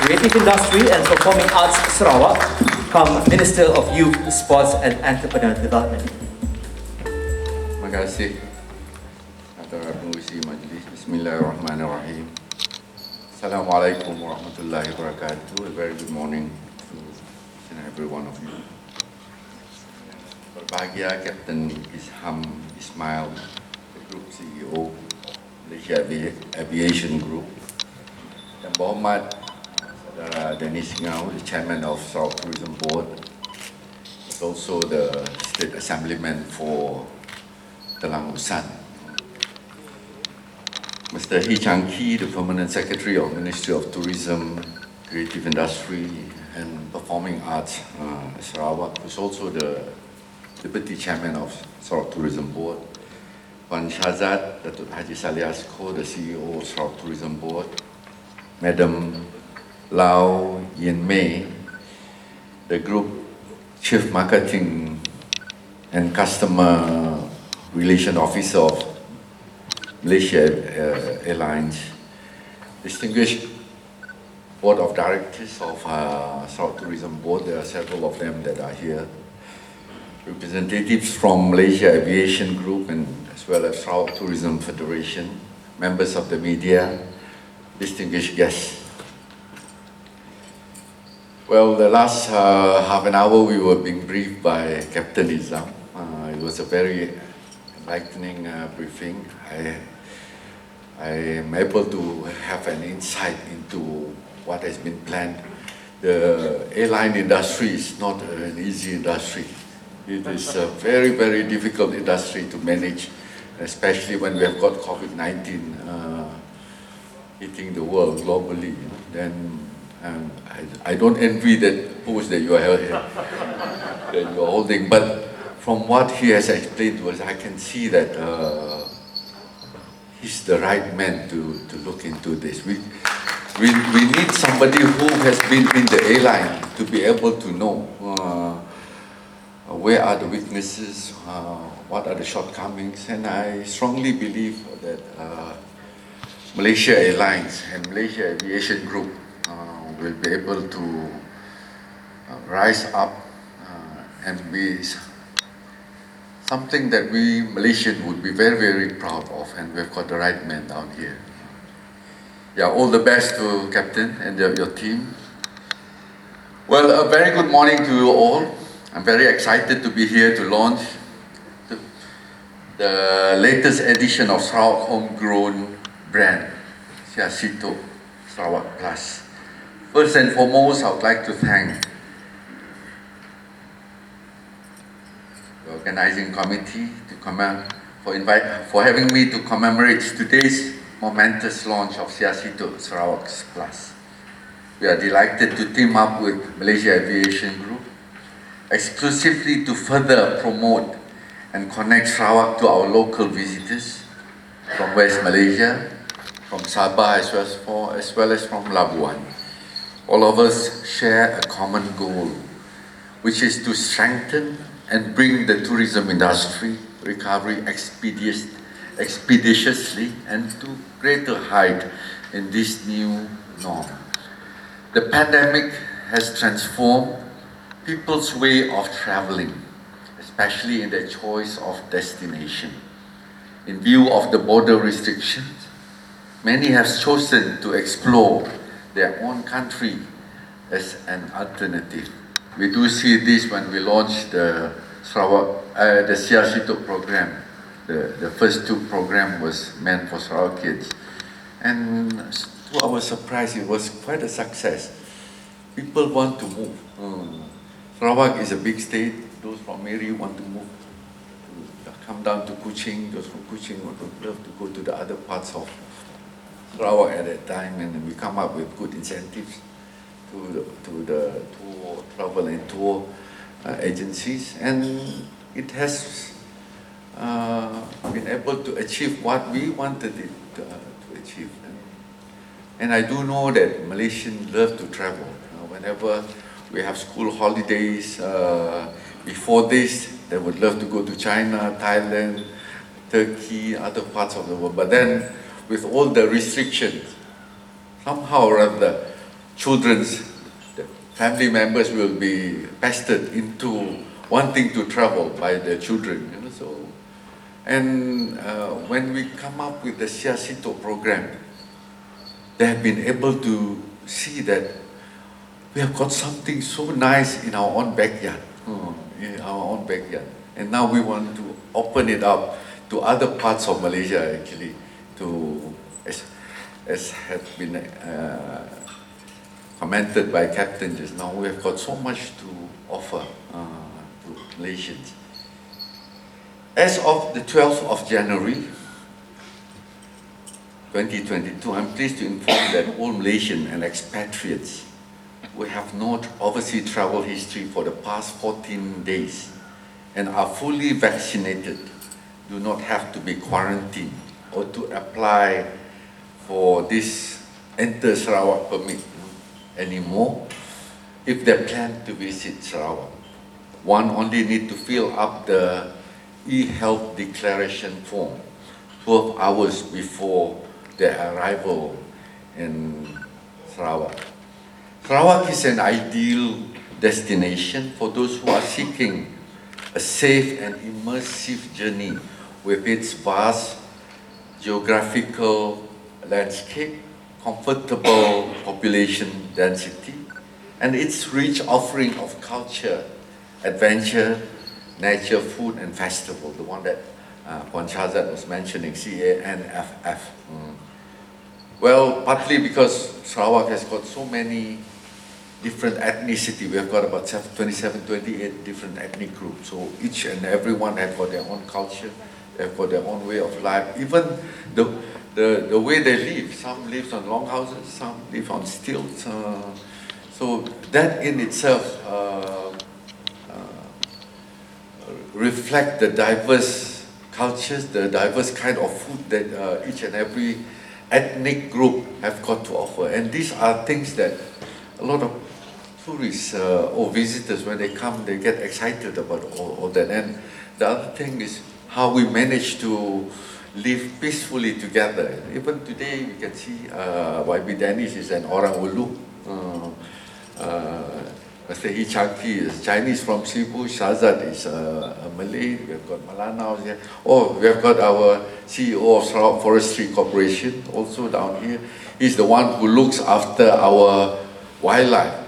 Creative Industry and Performing Arts Sarawak, come Minister of Youth, Sports and Entrepreneur Development. Terima kasih atas pengurusi majlis. Bismillahirrahmanirrahim. Assalamualaikum warahmatullahi wabarakatuh. A very good morning to each and every one of you. Berbahagia Captain Isham Ismail, the Group CEO, Malaysia Aviation Group. Dan berhormat Saudara Dennis Ngau, the Chairman of Sarawak Tourism Board, is also the State Assemblyman for Telang Usan. Mr. Hee Chang Kee, the Permanent Secretary of Ministry of Tourism, Creative Industry and Performing Arts Sarawak, who is also the Deputy Chairman of Sarawak Tourism Board. Puan Shahzad, Dato Haji Saliasko, the CEO of Sarawak Tourism Board. Madam Lau Yin Mei, the Group Chief Marketing and Customer Relation Officer of Malaysia Airlines, distinguished Board of Directors of Sarawak Tourism Board, there are several of them that are here, representatives from Malaysia Aviation Group and as well as Sarawak Tourism Federation, members of the media, distinguished guests. Well, the last half an hour we were being briefed by Captain Islam. It was a very enlightening briefing. I am able to have an insight into what has been planned. The airline industry is not an easy industry. It is a very, very difficult industry to manage, especially when we have got COVID-19 hitting the world globally. Then I don't envy that post that you are holding, but from what he has explained to us, I can see that he's the right man to look into this. We need somebody who has been in the airline to be able to know where are the weaknesses, what are the shortcomings, and I strongly believe that Malaysia Airlines and Malaysia Aviation Group will be able to rise up and be something that we Malaysians would be very, very proud of, and we've got the right man down here. Yeah, all the best to Captain and your team. Well, a very good morning to you all. I'm very excited to be here to launch the latest edition of Sarawak homegrown brand, Siasito Sarawak Plus. First and foremost, I would like to thank the organizing committee for having me to commemorate today's momentous launch of Siasito Sarawak Plus. We are delighted to team up with Malaysia Aviation Group exclusively to further promote and connect Sarawak to our local visitors from West Malaysia, from Sabah as well as from Labuan. All of us share a common goal, which is to strengthen and bring the tourism industry recovery expeditiously and to greater height in this new norm. The pandemic has transformed people's way of traveling, especially in their choice of destination. In view of the border restrictions, many have chosen to explore their own country as an alternative. We do see this when we launched the Siasito program. The first two programs was meant for Sarawak kids. And to our surprise, it was quite a success. People want to move. Sarawak is a big state. Those from Miri want to move, to come down to Kuching. Those from Kuching would love to go to the other parts of Sarawak at that time, and we come up with good incentives to the travel and tour agencies, and it has been able to achieve what we wanted it to achieve. And I do know that Malaysians love to travel. Whenever we have school holidays, before this, they would love to go to China, Thailand, Turkey, other parts of the world. But then, with all the restrictions, somehow or other, children's the family members will be pestered into wanting to travel by their children. You know, so, and when we come up with the Siasito program, they have been able to see that we have got something so nice in our own backyard, and now we want to open it up to other parts of Malaysia actually, to as has been commented by Captain just now, we have got so much to offer to Malaysians. As of the 12th of January 2022, I'm pleased to inform that all Malaysian and expatriates who have no overseas travel history for the past 14 days and are fully vaccinated do not have to be quarantined or to apply for this Enter Sarawak permit anymore if they plan to visit Sarawak. One only need to fill up the e-health declaration form 12 hours before their arrival in Sarawak. Sarawak is an ideal destination for those who are seeking a safe and immersive journey with its vast geographical landscape, comfortable population density, and its rich offering of culture, adventure, nature, food, and festival, the one that Puan Shahzad was mentioning, CANFF. Well, partly because Sarawak has got so many different ethnicity. We have got about 27, 28 different ethnic groups. So each and every one have got their own culture, they have got their own way of life. Even the way they live. Some live on longhouses, some live on stilts. So that in itself reflect the diverse cultures, the diverse kind of food that each and every ethnic group have got to offer. And these are things that a lot of tourists or visitors, when they come, they get excited about all that. And the other thing is how we manage to live peacefully together. Even today, we can see YB Danish is an Orang Ulu. Mr. Changki is Chinese from Cebu. Shahzad is a Malay. We have got Malanao here. Oh, we have got our CEO of Sarawak Forestry Corporation also down here. He's the one who looks after our wildlife.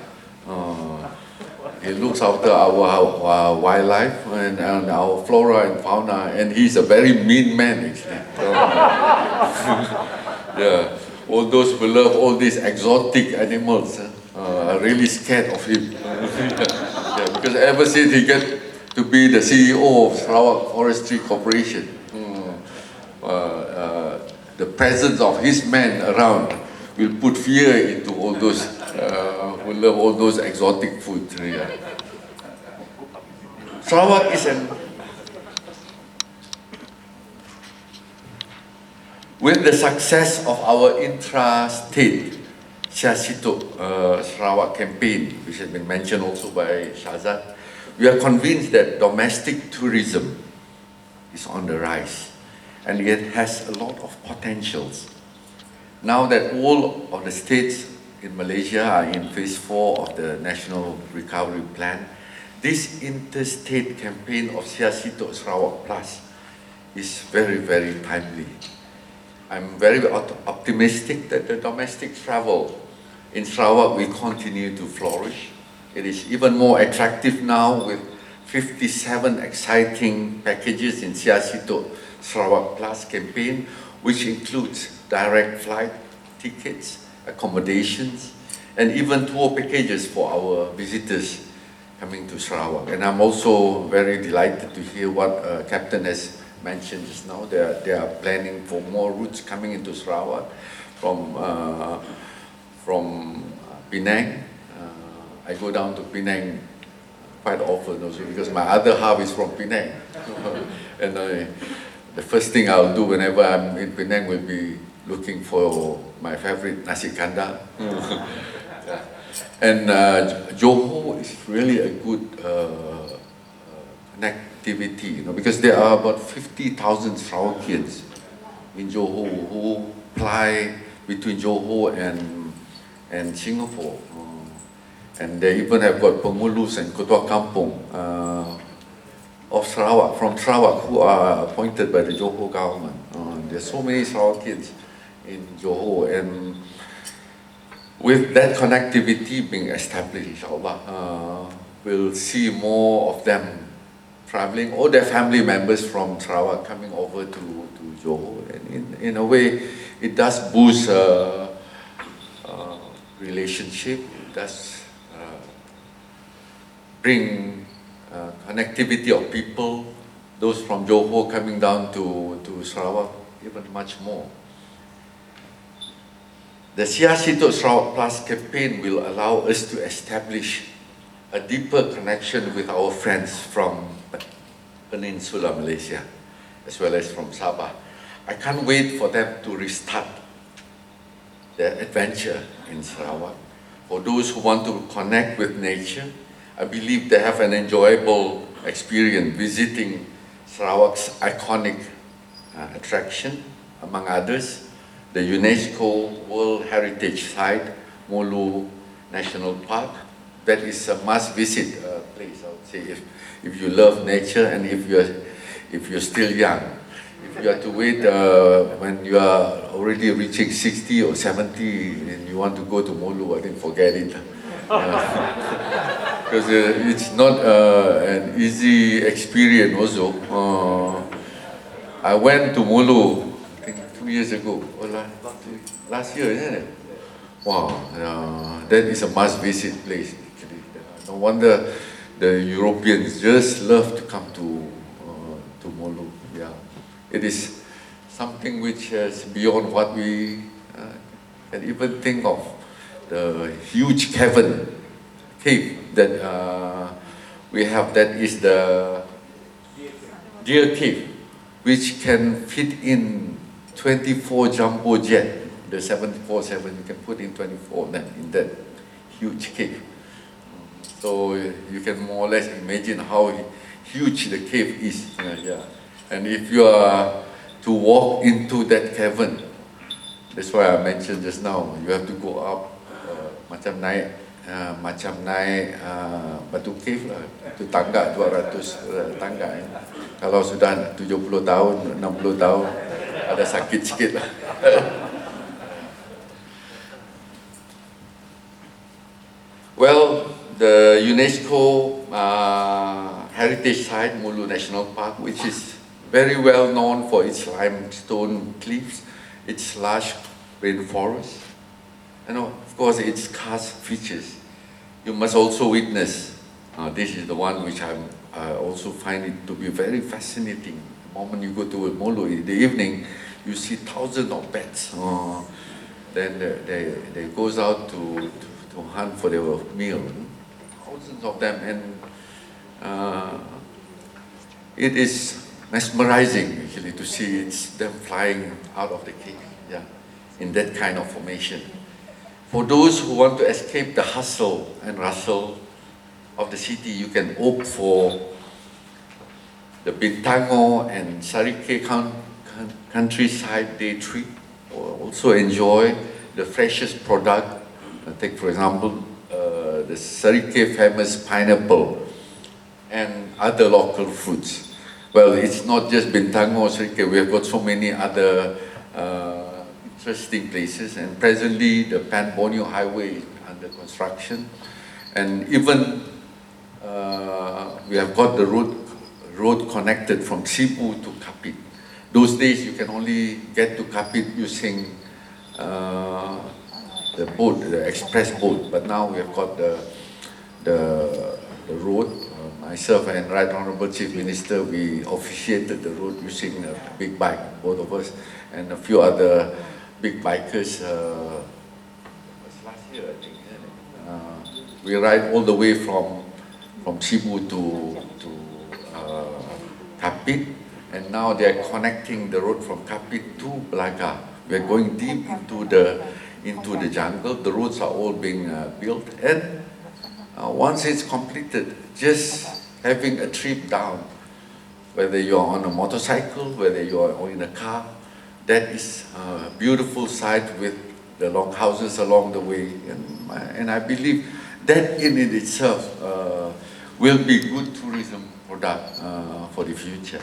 He looks after our wildlife and our flora and fauna, and he's a very mean man actually. Yeah, all those who love all these exotic animals are really scared of him. Yeah, because ever since he get to be the CEO of Sarawak Forestry Corporation, the presence of his men around will put fear into all those who love all those exotic food. Yeah. Sarawak is with the success of our intra-state Siasito Sarawak campaign, which has been mentioned also by Shahzad, we are convinced that domestic tourism is on the rise and it has a lot of potentials. Now that all of the states in Malaysia are in phase 4 of the National Recovery Plan, this interstate campaign of Siasito Sarawak Plus is very, very timely. I'm very optimistic that the domestic travel in Sarawak will continue to flourish. It is even more attractive now with 57 exciting packages in Siasito Sarawak Plus campaign, which includes direct flight tickets, accommodations, and even tour packages for our visitors coming to Sarawak. And I'm also very delighted to hear what Captain has mentioned just now. They are planning for more routes coming into Sarawak from Penang. I go down to Penang quite often also because my other half is from Penang. And the first thing I'll do whenever I'm in Penang will be looking for my favorite nasi kandar. And Johor is really a good connectivity, because there are about 50,000 Sarawakians in Johor who fly between Johor and Singapore. And they even have got pengurus and ketua kampung of Sarawak, from Sarawak, who are appointed by the Johor government. There's so many Sarawakians in Johor, and with that connectivity being established, inshallah, we'll see more of them traveling, or their family members from Sarawak coming over to Johor. And in a way, it does boost relationship, it does bring connectivity of people, those from Johor coming down to Sarawak, even much more. The Siasi to Sarawak Plus campaign will allow us to establish a deeper connection with our friends from Peninsula Malaysia, as well as from Sabah. I can't wait for them to restart their adventure in Sarawak. For those who want to connect with nature, I believe they have an enjoyable experience visiting Sarawak's iconic attraction, among others, the UNESCO World Heritage Site, Mulu National Park. That is a must-visit place, I would say, if you love nature and if you're still young. If you have to wait when you are already reaching 60 or 70 and you want to go to Mulu, I think forget it. Because it's not an easy experience also. I went to Mulu, I think 2 years ago, or last year, isn't it? Wow, that is a must-visit place, actually. No wonder the Europeans just love to come to Mulu. Yeah, it is something which is beyond what we can even think of. The huge cave that we have, that is the Deer Cave, which can fit in 24 jumbo jet, the 747, you can put in 24 of them in that huge cave. So you can more or less imagine how huge the cave is. Yeah. And if you are to walk into that cavern, that's why I mentioned just now, you have to go up, macam naik batu cave lah, itu tangga 200 tangga. Kalau sudah 70 tahun, 60 tahun, ada sakit sikit lah. Well, the UNESCO heritage site, Mulu National Park, which is very well known for its limestone cliffs, its large rainforest, and of course its karst features. You must also witness, this is the one which I also find it to be very fascinating. The moment you go to Mulu in the evening, you see thousands of bats. Then they goes out to hunt for their meal. Thousands of them, and it is mesmerizing actually to see them flying out of the cave, yeah, in that kind of formation. For those who want to escape the hustle and rustle of the city, you can opt for the Bintango and Sarike countryside day trip, or also enjoy the freshest product. Take for example, the Sarike famous pineapple and other local fruits. Well, it's not just Bintango, Sarike, we have got so many other interesting places, and presently the Pan Borneo Highway is under construction, and even we have got the road connected from Cebu to Kapit. Those days you can only get to Kapit using the boat, the express boat, but now we have got the road. Myself and Right Honourable Chief Minister, we officiated the road using a big bike, both of us, and a few other big bikers. Last year, I think. We ride all the way from Cebu to Kapit, and now they are connecting the road from Kapit to Blaga. We are going deep into the jungle. The roads are all being built, and once it's completed, just having a trip down, whether you're on a motorcycle, whether you're in a car, that is a beautiful sight with the long houses along the way, and I believe that in it itself will be good tourism product for the future.